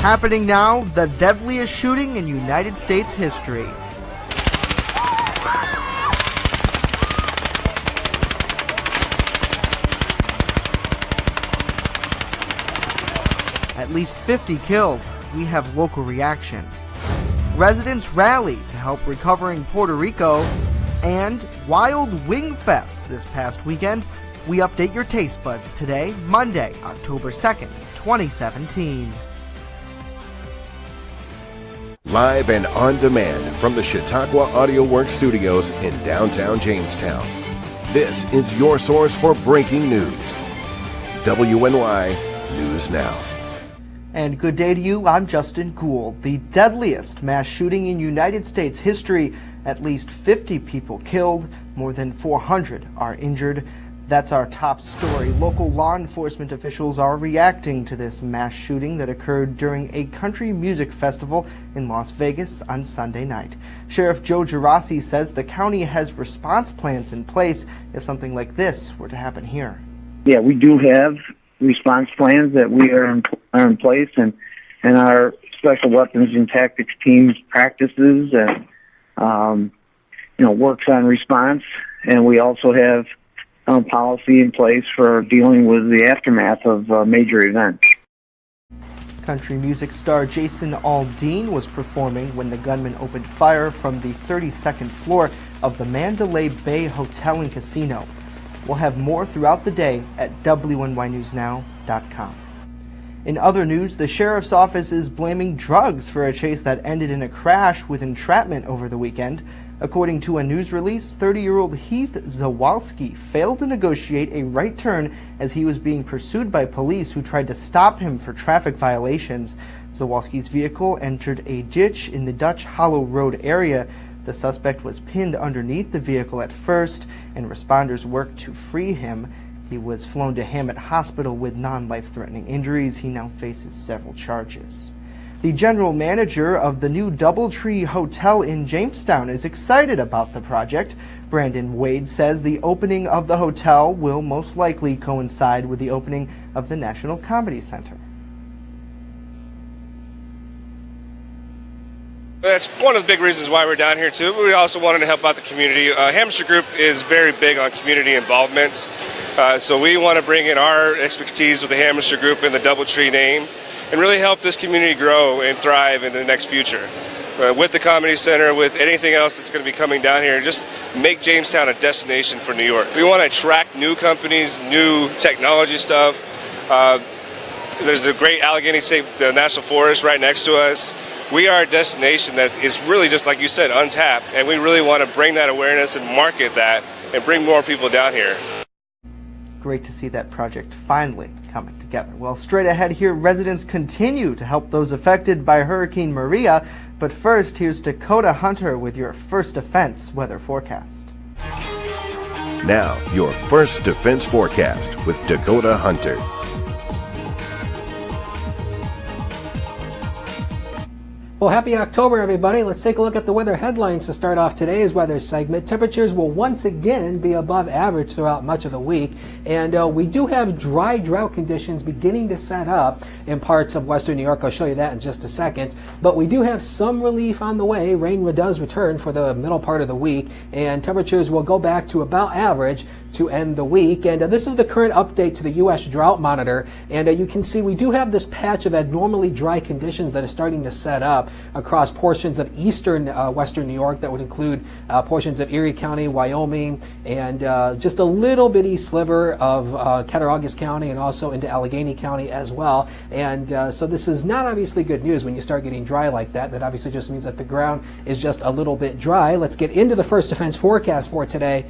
Happening now, the deadliest shooting in United States history. At least 50 killed. We have local reaction. Residents rally to help recovering Puerto Rico. And Wild Wing Fest this past weekend. We update your taste buds today, Monday, October 2nd, 2017. Live and on demand from the Chautauqua Audio Works studios in downtown Jamestown. This is your source for breaking news. WNY News Now. And good day to you, I'm Justin Gould. The deadliest mass shooting in United States history. At least 50 people killed, more than 400 are injured. That's our top story. Local law enforcement officials are reacting to this mass shooting that occurred during a country music festival in Las Vegas on Sunday night. Sheriff Joe Gerasi says the county has response plans in place if something like this were to happen here. Yeah, we do have response plans that we are in place, and our special weapons and tactics teams practices and works on response, and we also have policy in place for dealing with the aftermath of major events. Country music star Jason Aldean was performing when the gunman opened fire from the 32nd floor of the Mandalay Bay Hotel and Casino. We'll have more throughout the day at WNYNewsNow.com. In other news, the sheriff's office is blaming drugs for a chase that ended in a crash with entrapment over the weekend. According to a news release, 30-year-old Heath Zawalski failed to negotiate a right turn as he was being pursued by police who tried to stop him for traffic violations. Zawalski's vehicle entered a ditch in the Dutch Hollow Road area. The suspect was pinned underneath the vehicle at first, and responders worked to free him. He was flown to Hammett Hospital with non-life-threatening injuries. He now faces several charges. The general manager of the new Doubletree Hotel in Jamestown is excited about the project. Brandon Wade says the opening of the hotel will most likely coincide with the opening of the National Comedy Center. That's one of the big reasons why we're down here too. But we also wanted to help out the community. Hamster Group is very big on community involvement. So we want to bring in our expertise with the Hamster Group and the Doubletree name and really help this community grow and thrive in the next future. With the Comedy Center, with anything else that's going to be coming down here, just make Jamestown a destination for New York. We want to attract new companies, new technology stuff. There's a great Allegheny State National Forest right next to us. We are a destination that is really, just like you said, untapped, and we really want to bring that awareness and market that and bring more people down here. Great to see that project finally coming together. Well, straight ahead here, residents continue to help those affected by Hurricane Maria. But first, here's Dakota Hunter with your First Defense weather forecast. Now, your First Defense forecast with Dakota Hunter. Well, happy October, everybody. Let's take a look at the weather headlines to start off today's weather segment. Temperatures will once again be above average throughout much of the week. And we do have dry drought conditions beginning to set up in parts of western New York. I'll show you that in just a second. But we do have some relief on the way. Rain does return for the middle part of the week. And temperatures will go back to about average to end the week. And this is the current update to the U.S. Drought Monitor. And you can see we do have this patch of abnormally dry conditions that is starting to set up across portions of eastern western New York. That would include portions of Erie County, Wyoming, and just a little bitty sliver of Cattaraugus County and also into Allegheny County as well. And so this is not obviously good news when you start getting dry like that. That obviously just means that the ground is just a little bit dry. Let's get into the First Defense forecast for today.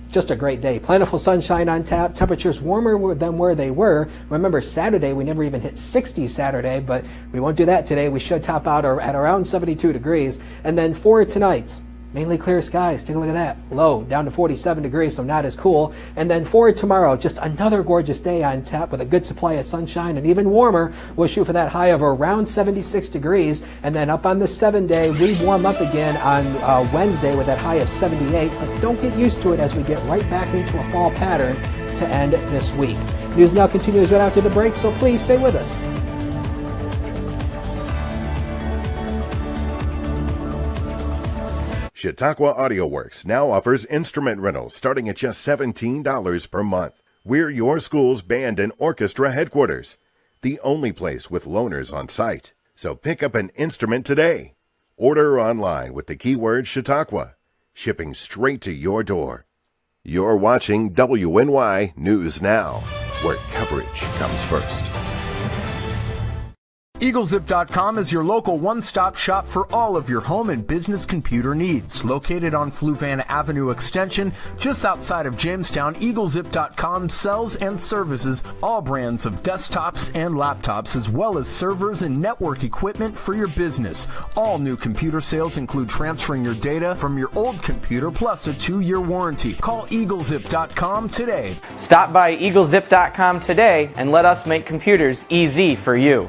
Just a great day. Plentiful sunshine on tap. Temperatures warmer than where they were. Remember, Saturday, we never even hit 60 Saturday, but we won't do that today. We should top out at around 72 degrees. And then for tonight, mainly clear skies. Take a look at that. Low down to 47 degrees, so not as cool. And then for tomorrow, just another gorgeous day on tap with a good supply of sunshine and even warmer. We'll shoot for that high of around 76 degrees. And then up on the 7-day, we warm up again on Wednesday with that high of 78. But don't get used to it as we get right back into a fall pattern to end this week. News now continues right after the break, so please stay with us. Chautauqua Audio Works now offers instrument rentals starting at just $17 per month. We're your school's band and orchestra headquarters, the only place with loaners on site. So pick up an instrument today. Order online with the keyword Chautauqua, shipping straight to your door. You're watching WNY News Now, where coverage comes first. EagleZip.com is your local one-stop shop for all of your home and business computer needs. Located on Fluvan Avenue Extension, just outside of Jamestown, EagleZip.com sells and services all brands of desktops and laptops, as well as servers and network equipment for your business. All new computer sales include transferring your data from your old computer, plus a 2-year warranty. Call EagleZip.com today. Stop by EagleZip.com today and let us make computers easy for you.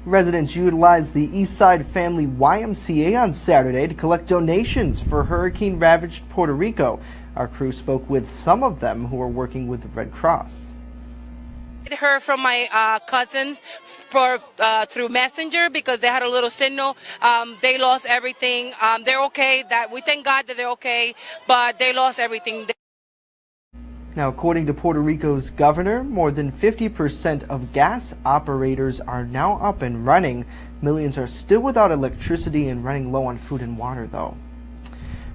Residents utilized the Eastside Family YMCA on Saturday to collect donations for hurricane-ravaged Puerto Rico. Our crew spoke with some of them who are working with the Red Cross. I heard from my cousins through Messenger because they had a little signal. They lost everything. They're okay. We thank God that they're okay, but they lost everything. Now, according to Puerto Rico's governor, more than 50% of gas operators are now up and running. Millions are still without electricity and running low on food and water, though.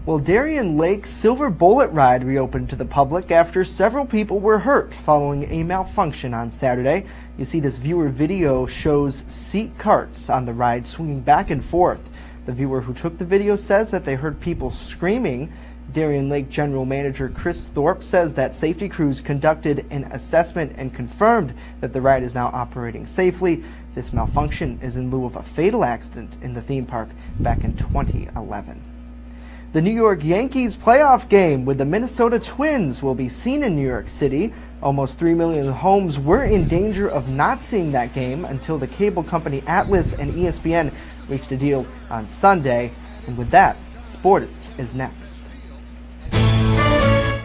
Well, Darien Lake's Silver Bullet Ride reopened to the public after several people were hurt following a malfunction on Saturday. You see, this viewer video shows seat carts on the ride swinging back and forth. The viewer who took the video says that they heard people screaming. Darien Lake General Manager Chris Thorpe says that safety crews conducted an assessment and confirmed that the ride is now operating safely. This malfunction is in lieu of a fatal accident in the theme park back in 2011. The New York Yankees playoff game with the Minnesota Twins will be seen in New York City. Almost 3 million homes were in danger of not seeing that game until the cable company Atlas and ESPN reached a deal on Sunday. And with that, sports is next.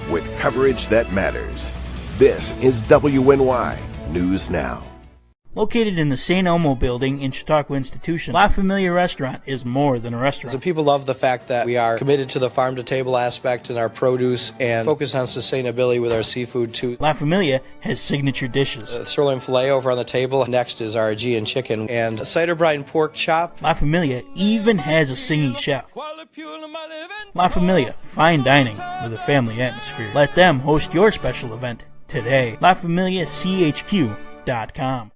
With coverage that matters, this is WNY News Now. Located in the St. Elmo building in Chautauqua Institution, La Familia Restaurant is more than a restaurant. So people love the fact that we are committed to the farm-to-table aspect in our produce and focus on sustainability with our seafood too. La Familia has signature dishes. Sirloin filet over on the table. Next is our Aegean chicken and a cider brine pork chop. La Familia even has a singing chef. La Familia, fine dining with a family atmosphere. Let them host your special event today. LaFamiliaCHQ.com.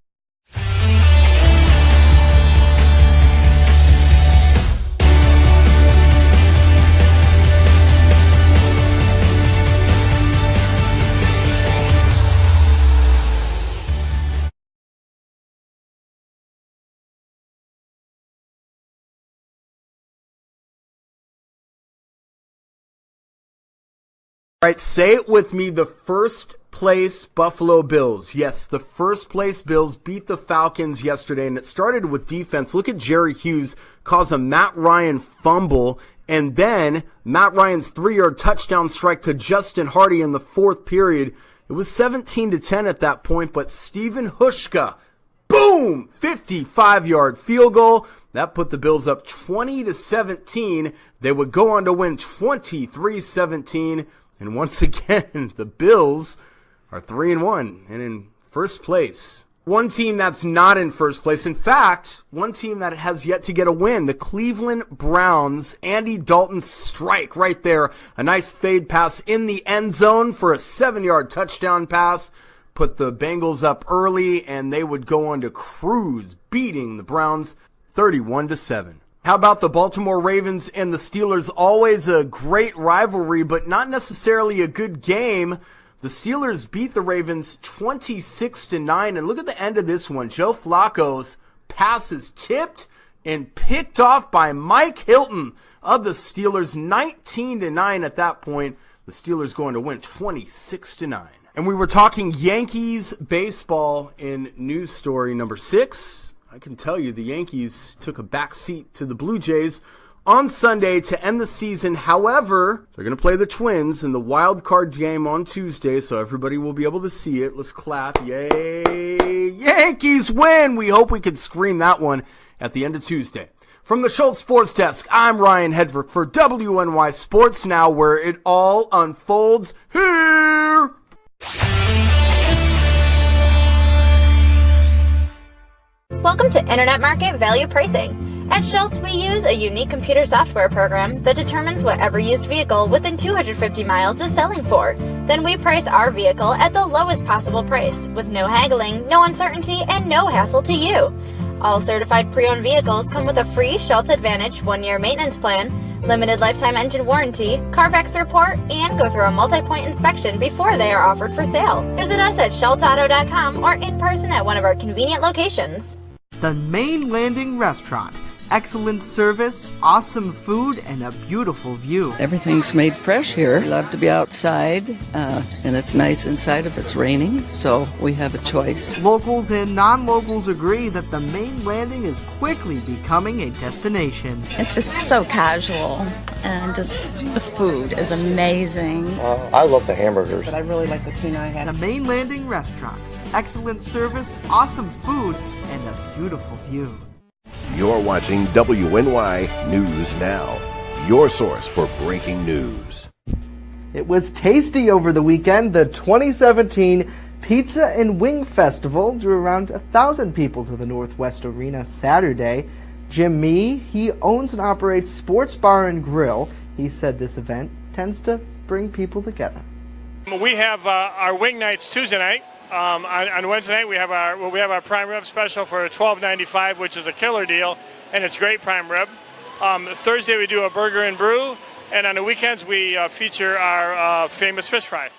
All right, say it with me. The first place Buffalo Bills. Yes, the first place Bills beat the Falcons yesterday, and it started with defense. Look at Jerry Hughes cause a Matt Ryan fumble, and then Matt Ryan's 3-yard touchdown strike to Justin Hardy in the fourth period. It was 17-10 at that point, but Steven Hushka, boom, 55-yard field goal. That put the Bills up 20-17. They would go on to win 23-17. And once again, the Bills are 3-1 and in first place. One team that's not in first place. In fact, one team that has yet to get a win, the Cleveland Browns. Andy Dalton's strike right there. A nice fade pass in the end zone for a 7-yard touchdown pass. Put the Bengals up early, and they would go on to cruise, beating the Browns 31-7. How about the Baltimore Ravens and the Steelers? Always a great rivalry, but not necessarily a good game. The Steelers beat the Ravens 26-9, and look at the end of this one. Joe Flacco's pass is tipped and picked off by Mike Hilton of the Steelers, 19-9 at that point. The Steelers going to win 26-9. And we were talking Yankees baseball in news story number 6. I can tell you the Yankees took a back seat to the Blue Jays on Sunday to end the season. However, they're going to play the Twins in the wild card game on Tuesday, so everybody will be able to see it. Let's clap. Yay! Yankees win! We hope we could scream that one at the end of Tuesday. From the Schultz Sports Desk, I'm Ryan Hedrick for WNY Sports Now, where it all unfolds here. Welcome to Internet Market Value Pricing. At Schultz, we use a unique computer software program that determines what every used vehicle within 250 miles is selling for. Then we price our vehicle at the lowest possible price, with no haggling, no uncertainty, and no hassle to you. All certified pre-owned vehicles come with a free Schultz Advantage 1-year maintenance plan, limited lifetime engine warranty, Carfax report, and go through a multi-point inspection before they are offered for sale. Visit us at schultzauto.com or in person at one of our convenient locations. The Main Landing Restaurant. Excellent service, awesome food, and a beautiful view. Everything's made fresh here. We love to be outside, and it's nice inside if it's raining, so we have a choice. Locals and non-locals agree that the Main Landing is quickly becoming a destination. It's just so casual, and just the food is amazing. I love the hamburgers. But I really like the tuna I had. The Main Landing Restaurant. Excellent service, awesome food, and a beautiful view. You're watching WNY News Now, your source for breaking news. It was tasty over the weekend. The 2017 Pizza and Wing Festival drew around 1,000 people to the Northwest Arena Saturday. Jim Mee, he owns and operates Sports Bar and Grill. He said this event tends to bring people together. We have our wing nights Tuesday night. On Wednesday night we have our prime rib special for $12.95, which is a killer deal, and it's great prime rib. Thursday we do a burger and brew, and on the weekends we feature our famous fish fry.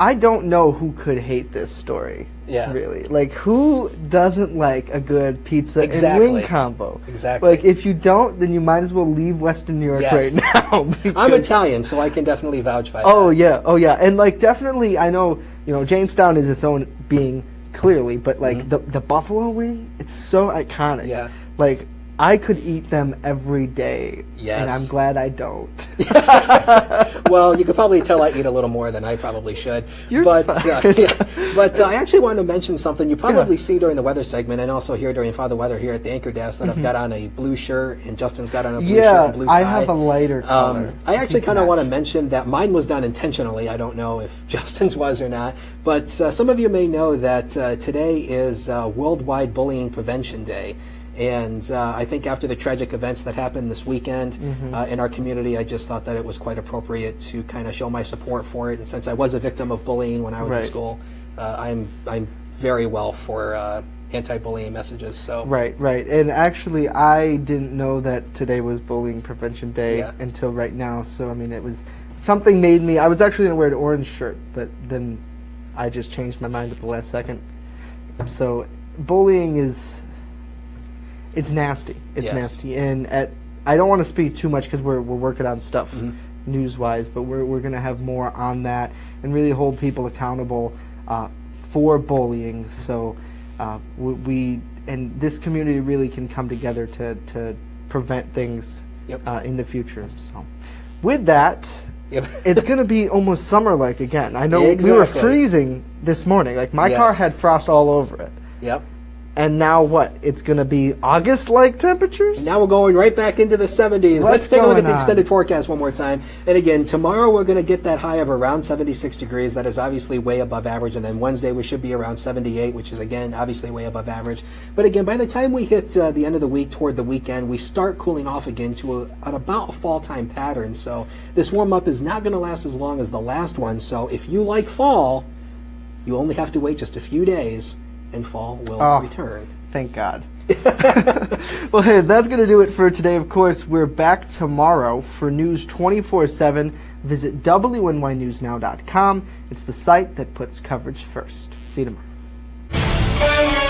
I don't know who could hate this story. Yeah. Really. Like, who doesn't like a good pizza and wing combo? Exactly. Like, if you don't, then you might as well leave Western New York right now. I'm Italian, so I can definitely vouch by that. Oh, yeah. And, like, definitely, I know, Jamestown is its own being, clearly, but, like, the buffalo wing, it's so iconic. Yeah. Like, I could eat them every day. Yes. And I'm glad I don't. Well, you could probably tell I eat a little more than I probably should. But I actually wanted to mention something you probably see during the weather segment and also here during Father Weather here at the Anchor Desk that I've got on a blue shirt and Justin's got on a blue shirt and blue tie. I have a lighter color. I actually kind of want to mention that mine was done intentionally. I don't know if Justin's was or not. But some of you may know that today is Worldwide Bullying Prevention Day. And I think after the tragic events that happened this weekend in our community, I just thought that it was quite appropriate to kind of show my support for it. And since I was a victim of bullying when I was in school, I'm very well for anti-bullying messages. So Right. And actually, I didn't know that today was Bullying Prevention Day until right now. So, I mean, it was something made me... I was actually going to wear an orange shirt, but then I just changed my mind at the last second. So, bullying is... It's nasty. It's nasty, and I don't want to speak too much because we're working on stuff news-wise, but we're going to have more on that and really hold people accountable for bullying. So we and this community really can come together to prevent things in the future. So with that, it's going to be almost summer-like again. I know we were freezing this morning. Like my car had frost all over it. Yep. And now what? It's going to be August-like temperatures? And now we're going right back into the 70s. Let's take a look at the extended forecast one more time. And again, tomorrow we're going to get that high of around 76 degrees. That is obviously way above average. And then Wednesday we should be around 78, which is, again, obviously way above average. But again, by the time we hit the end of the week toward the weekend, we start cooling off again to about a fall-time pattern. So this warm-up is not going to last as long as the last one. So if you like fall, you only have to wait just a few days and fall will return. Thank God. Well, hey, that's going to do it for today. Of course, we're back tomorrow for news 24/7. Visit WNYNewsNow.com. It's the site that puts coverage first. See you tomorrow.